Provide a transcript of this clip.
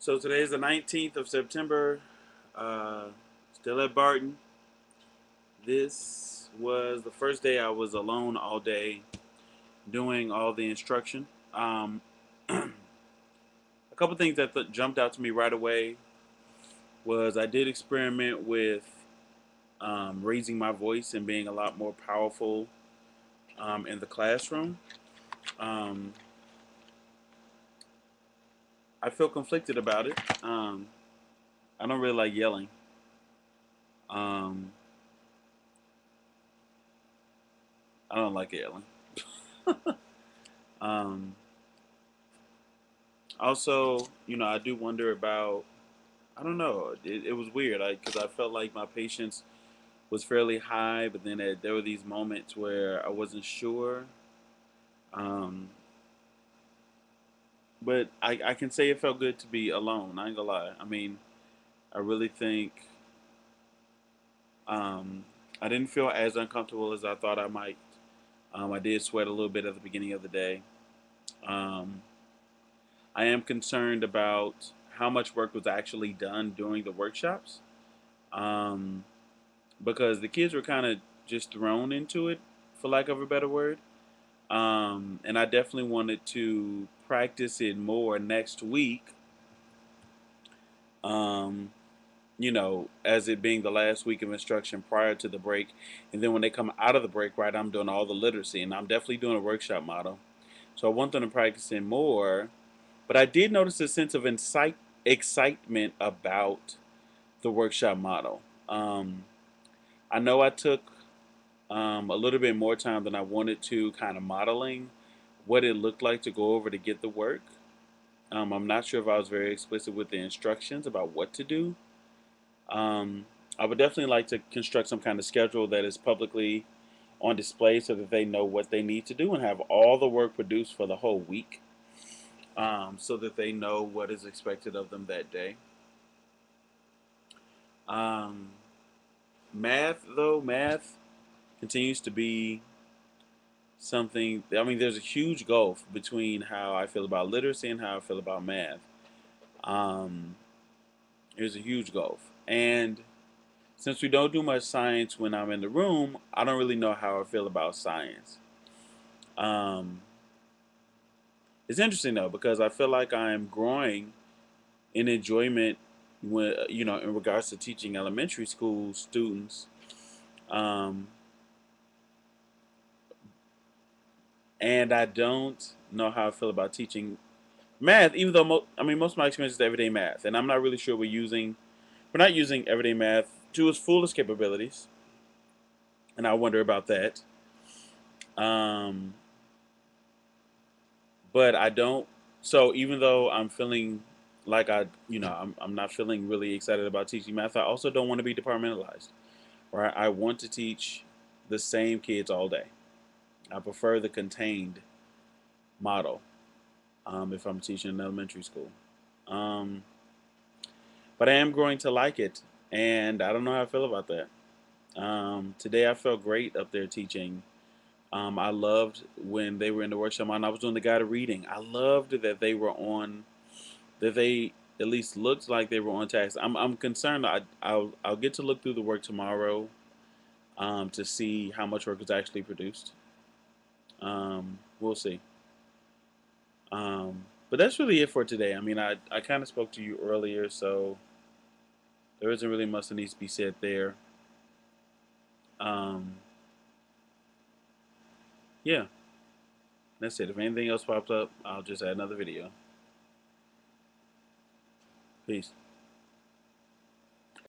So today is the 19th of September. Uh, Still at Barton. This was the first day I was alone all day doing all the instruction. A couple things that jumped out to me right away was I did experiment with raising my voice and being a lot more powerful in the classroom. Um, I feel conflicted about it. I don't really like yelling. Um, I don't like yelling. Um, Also, I do wonder about. I don't know. It was weird because I felt like my patience was fairly high, but then there were these moments where I wasn't sure. Um, but I can say it felt good to be alone. I ain't gonna lie. I mean, I really think um, I didn't feel as uncomfortable as I thought I might. I did sweat a little bit at the beginning of the day. Um, I am concerned about how much work was actually done during the workshops. Um, because the kids were kind of just thrown into it, for lack of a better word. And I definitely wanted to practice it more next week. Um, as it being the last week of instruction prior to the break, and then when they come out of the break, right, I'm doing all the literacy, and I'm definitely doing a workshop model. So I want them to practice it more. But I did notice a sense of excitement about the workshop model. I know I took a little bit more time than I wanted to, kind of modeling what it looked like to go over to get the work. I'm not sure if I was very explicit with the instructions about what to do. Um, I would definitely like to construct some kind of schedule that is publicly on display so that they know what they need to do and have all the work produced for the whole week, so that they know what is expected of them that day. Um, math continues to be something. I mean, there's a huge gulf between how I feel about literacy and how I feel about math. Um, there's a huge gulf, and since we don't do much science when I'm in the room, I don't really know how I feel about science. Um, it's interesting though because I feel like I am growing in enjoyment when in regards to teaching elementary school students. Um, and I don't know how I feel about teaching math, even though most of my experience is everyday math, and I'm not really sure we're not using everyday math to its fullest capabilities, and I wonder about that. Um, but I don't. So even though I'm feeling like I'm not feeling really excited about teaching math, I also don't want to be departmentalized. Right? I want to teach the same kids all day. I prefer the contained model if I'm teaching in elementary school. Um, but I am growing to like it, and I don't know how I feel about that. Today I felt great up there teaching. I loved when they were in the workshop and I was doing the guided reading. I loved that they were on, that they at least looked like they were on task. I'm concerned. I'll get to look through the work tomorrow to see how much work was actually produced. We'll see. But that's really it for today. I mean, I kind of spoke to you earlier, so there isn't really much that needs to be said there. Um, yeah, that's it. If anything else pops up, I'll just add another video. Peace.